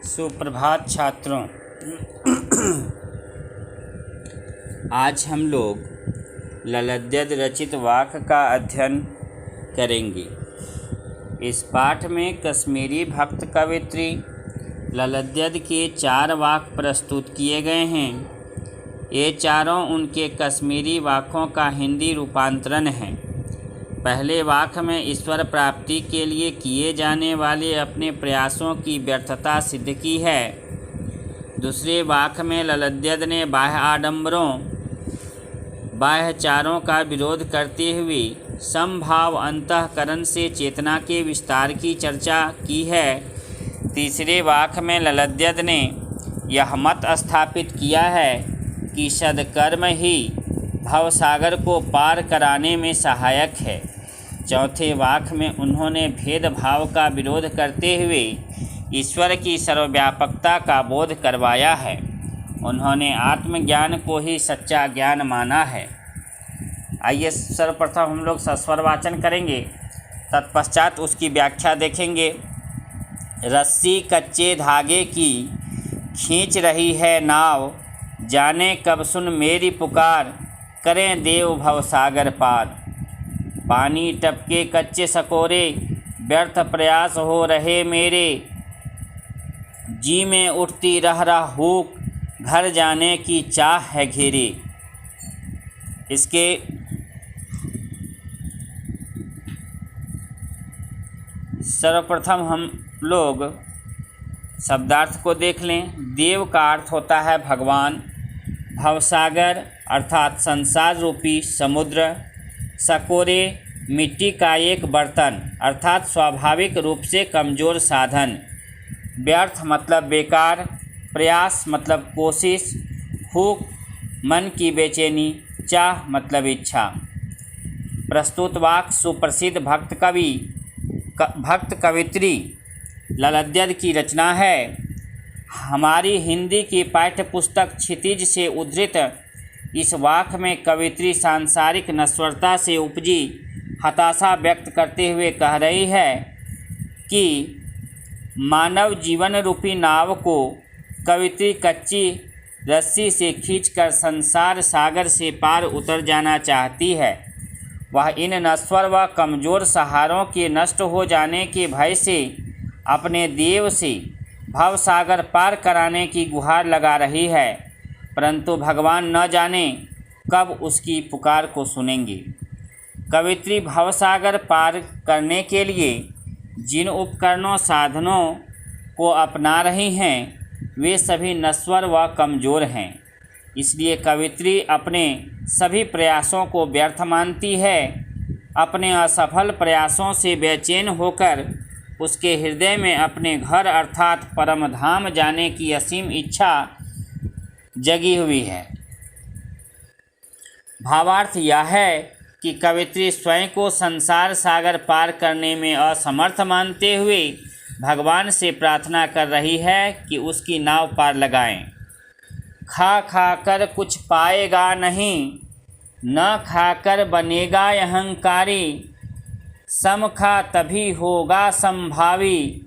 सुप्रभात छात्रों। आज हम लोग ललद्यद रचित वाक्य का अध्ययन करेंगे। इस पाठ में कश्मीरी भक्त कवित्री ललद्यद के 4 वाक्य प्रस्तुत किए गए हैं। ये चारों उनके कश्मीरी वाक्यों का हिंदी रूपांतरण है। पहले वाक्य में ईश्वर प्राप्ति के लिए किए जाने वाले अपने प्रयासों की व्यर्थता सिद्ध की है। दूसरे वाक्य में ललद्यद ने बाह्य आडंबरों बाह्यचारों का विरोध करते हुए समभाव अंतःकरण से चेतना के विस्तार की चर्चा की है। तीसरे वाक्य में ललद्यद ने यह मत स्थापित किया है कि सद्कर्म ही भवसागर को पार कराने में सहायक है। चौथे वाक्य में उन्होंने भेदभाव का विरोध करते हुए ईश्वर की सर्वव्यापकता का बोध करवाया है। उन्होंने आत्मज्ञान को ही सच्चा ज्ञान माना है। आइए सर्वप्रथम हम लोग सस्वर वाचन करेंगे, तत्पश्चात उसकी व्याख्या देखेंगे। रस्सी कच्चे धागे की खींच रही है नाव, जाने कब सुन मेरी पुकार, करें देव भवसागर पार। पानी टपके कच्चे सकोरे, व्यर्थ प्रयास हो रहे मेरे, जी में उठती रह हुक, घर जाने की चाह है घेरे। इसके सर्वप्रथम हम लोग शब्दार्थ को देख लें। देव का अर्थ होता है भगवान, भवसागर अर्थात संसार रूपी समुद्र, सकोरे मिट्टी का एक बर्तन अर्थात स्वाभाविक रूप से कमज़ोर साधन, व्यर्थ मतलब बेकार, प्रयास मतलब कोशिश, हुक मन की बेचैनी, चाह मतलब इच्छा। प्रस्तुत वाक्य सुप्रसिद्ध भक्त कवित्री ललद्यद की रचना है। हमारी हिंदी की पाठ्य पुस्तक क्षितिज से उद्धृत इस वाक्य में कवित्री सांसारिक नश्वरता से उपजी हताशा व्यक्त करते हुए कह रही है कि मानव जीवन रूपी नाव को कवित्री कच्ची रस्सी से खींचकर संसार सागर से पार उतर जाना चाहती है। वह इन नश्वर व कमज़ोर सहारों के नष्ट हो जाने के भय से अपने देव से भवसागर पार कराने की गुहार लगा रही है, परंतु भगवान न जाने कब उसकी पुकार को सुनेंगे। कवित्री भवसागर पार करने के लिए जिन उपकरणों साधनों को अपना रही हैं वे सभी नश्वर व कमज़ोर हैं। इसलिए कवित्री अपने सभी प्रयासों को व्यर्थ मानती है। अपने असफल प्रयासों से बेचैन होकर उसके हृदय में अपने घर अर्थात परम धाम जाने की असीम इच्छा जगी हुई है। भावार्थ यह है कि कवित्री स्वयं को संसार सागर पार करने में असमर्थ मानते हुए भगवान से प्रार्थना कर रही है कि उसकी नाव पार लगाएं। खा खा कर कुछ पाएगा नहीं, न खाकर बनेगा अहंकारी, सम खा तभी होगा संभावी,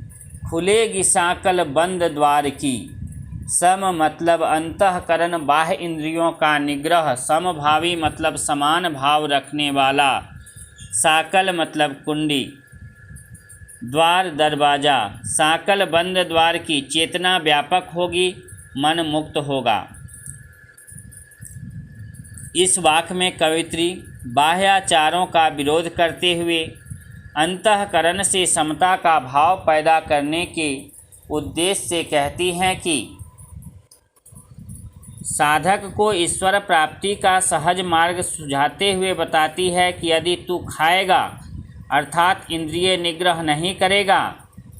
खुलेगी साकल बंद द्वार की। सम मतलब अंतःकरण बाह्य इंद्रियों का निग्रह, समभावी मतलब समान भाव रखने वाला, साकल मतलब कुंडी, द्वार दरवाज़ा। साकल बंद द्वार की चेतना व्यापक होगी, मन मुक्त होगा। इस वाक्य में कवित्री बाह्याचारों का विरोध करते हुए अंतःकरण से समता का भाव पैदा करने के उद्देश्य से कहती हैं कि साधक को ईश्वर प्राप्ति का सहज मार्ग सुझाते हुए बताती है कि यदि तू खाएगा अर्थात इंद्रिय निग्रह नहीं करेगा,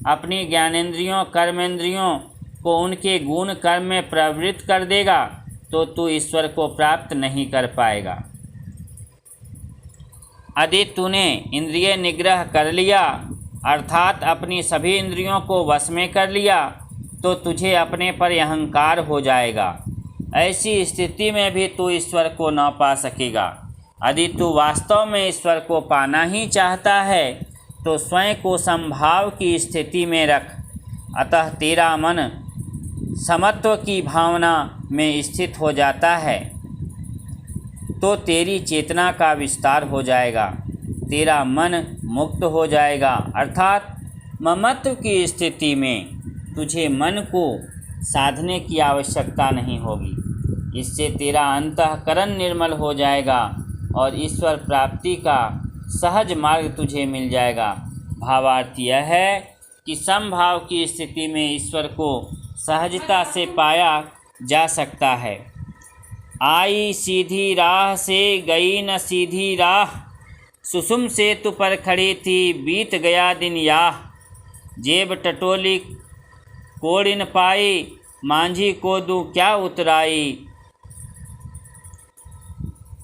अपनी ज्ञानेंद्रियों कर्मेंद्रियों को उनके गुण कर्म में प्रवृत्त कर देगा, तो तू ईश्वर को प्राप्त नहीं कर पाएगा। यदि तूने इंद्रिय निग्रह कर लिया अर्थात अपनी सभी इंद्रियों को वश में कर लिया, तो तुझे अपने पर अहंकार हो जाएगा। ऐसी स्थिति में भी तू ईश्वर को न पा सकेगा। यदि तू वास्तव में ईश्वर को पाना ही चाहता है तो स्वयं को संभाव की स्थिति में रख, अतः तेरा मन समत्व की भावना में स्थित हो जाता है तो तेरी चेतना का विस्तार हो जाएगा, तेरा मन मुक्त हो जाएगा। अर्थात ममत्व की स्थिति में तुझे मन को साधने की आवश्यकता नहीं होगी। इससे तेरा अंतःकरण निर्मल हो जाएगा और ईश्वर प्राप्ति का सहज मार्ग तुझे मिल जाएगा। भावार्थ यह है कि समभाव की स्थिति में ईश्वर को सहजता से पाया जा सकता है। आई सीधी राह से गई न सीधी राह, सुसुम सेतु पर खड़ी थी बीत गया दिन याह। जेब टटोली कोड़ न पाई, मांझी को दूं क्या उतराई।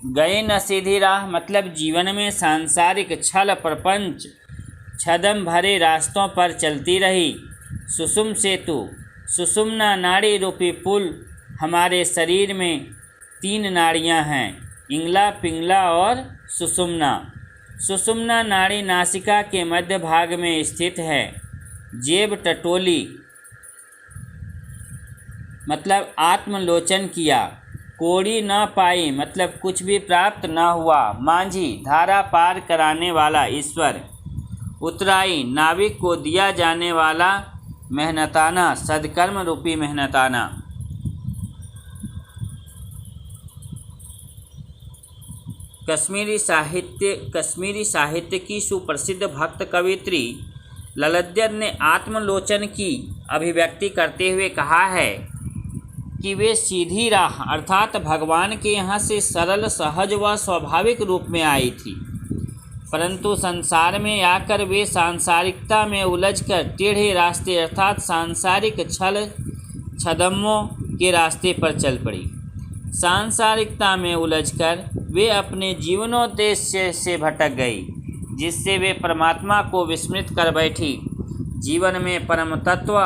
गई न सीधी राह मतलब जीवन में सांसारिक छल प्रपंच छदम भरे रास्तों पर चलती रही। सुषुम सेतु, सुषुम्ना नाड़ी रूपी पुल। हमारे शरीर में 3 नाड़ियां हैं, इंगला, पिंगला और सुषुम्ना। सुषुम्ना नाड़ी नासिका के मध्य भाग में स्थित है। जेब टटोली मतलब आत्मलोचन किया। कोड़ी न पाई मतलब कुछ भी प्राप्त न हुआ। मांझी धारा पार कराने वाला ईश्वर। उतराई नाविक को दिया जाने वाला मेहनताना, सदकर्म रूपी मेहनताना। कश्मीरी साहित्य की सुप्रसिद्ध भक्त कवित्री ललद्यद ने आत्मलोचन की अभिव्यक्ति करते हुए कहा है कि वे सीधी राह अर्थात भगवान के यहाँ से सरल, सहज व स्वाभाविक रूप में आई थी, परंतु संसार में आकर वे सांसारिकता में उलझकर टेढ़े रास्ते अर्थात सांसारिक छल छदमों के रास्ते पर चल पड़ी। सांसारिकता में उलझकर वे अपने जीवनोद्देश्य से भटक गई, जिससे वे परमात्मा को विस्मृत कर बैठी। जीवन में परम तत्व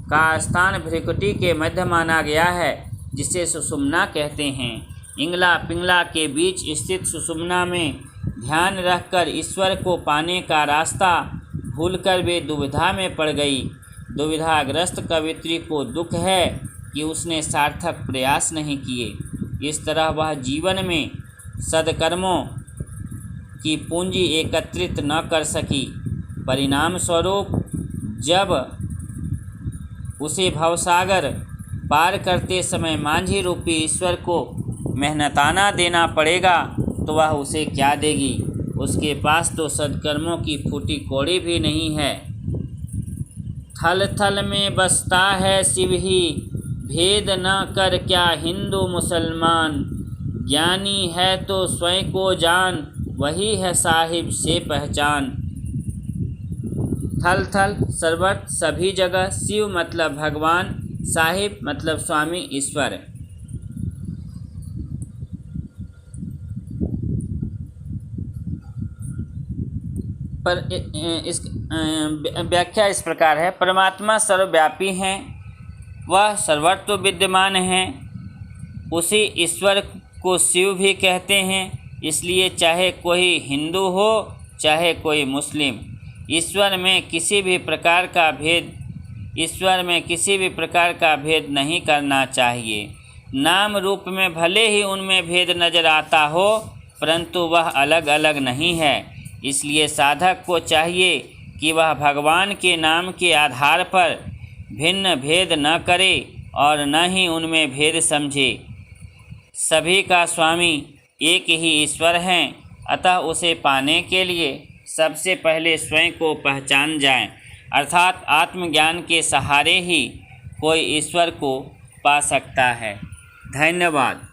का स्थान भ्रिकुटी के मध्य माना गया है, जिसे सुषुम्ना कहते हैं। इंगला पिंगला के बीच स्थित सुषुम्ना में ध्यान रखकर ईश्वर को पाने का रास्ता भूलकर वे दुविधा में पड़ गई। दुविधाग्रस्त कवित्री को दुख है कि उसने सार्थक प्रयास नहीं किए। इस तरह वह जीवन में सदकर्मों की पूंजी एकत्रित न कर सकी। परिणाम स्वरूप जब उसे भवसागर पार करते समय मांझी रूपी ईश्वर को मेहनताना देना पड़ेगा तो वह उसे क्या देगी। उसके पास तो सदकर्मों की फूटी कौड़ी भी नहीं है। थल थल में बसता है शिव ही, भेद न कर क्या हिंदू मुसलमान। ज्ञानी है तो स्वयं को जान, वही है साहिब से पहचान। थल थल सर्वत्र सभी जगह, शिव मतलब भगवान, साहिब मतलब स्वामी ईश्वर। पर इस व्याख्या इस प्रकार है। परमात्मा सर्वव्यापी हैं, वह सर्वत्र विद्यमान हैं। उसी ईश्वर को शिव भी कहते हैं। इसलिए चाहे कोई हिंदू हो चाहे कोई मुस्लिम, ईश्वर में किसी भी प्रकार का भेद नहीं करना चाहिए। नाम रूप में भले ही उनमें भेद नजर आता हो, परंतु वह अलग अलग नहीं है। इसलिए साधक को चाहिए कि वह भगवान के नाम के आधार पर भिन्न भेद न करे और न ही उनमें भेद समझे। सभी का स्वामी एक ही ईश्वर हैं, अतः उसे पाने के लिए सबसे पहले स्वयं को पहचान जाएं, अर्थात आत्मज्ञान के सहारे ही कोई ईश्वर को पा सकता है। धन्यवाद।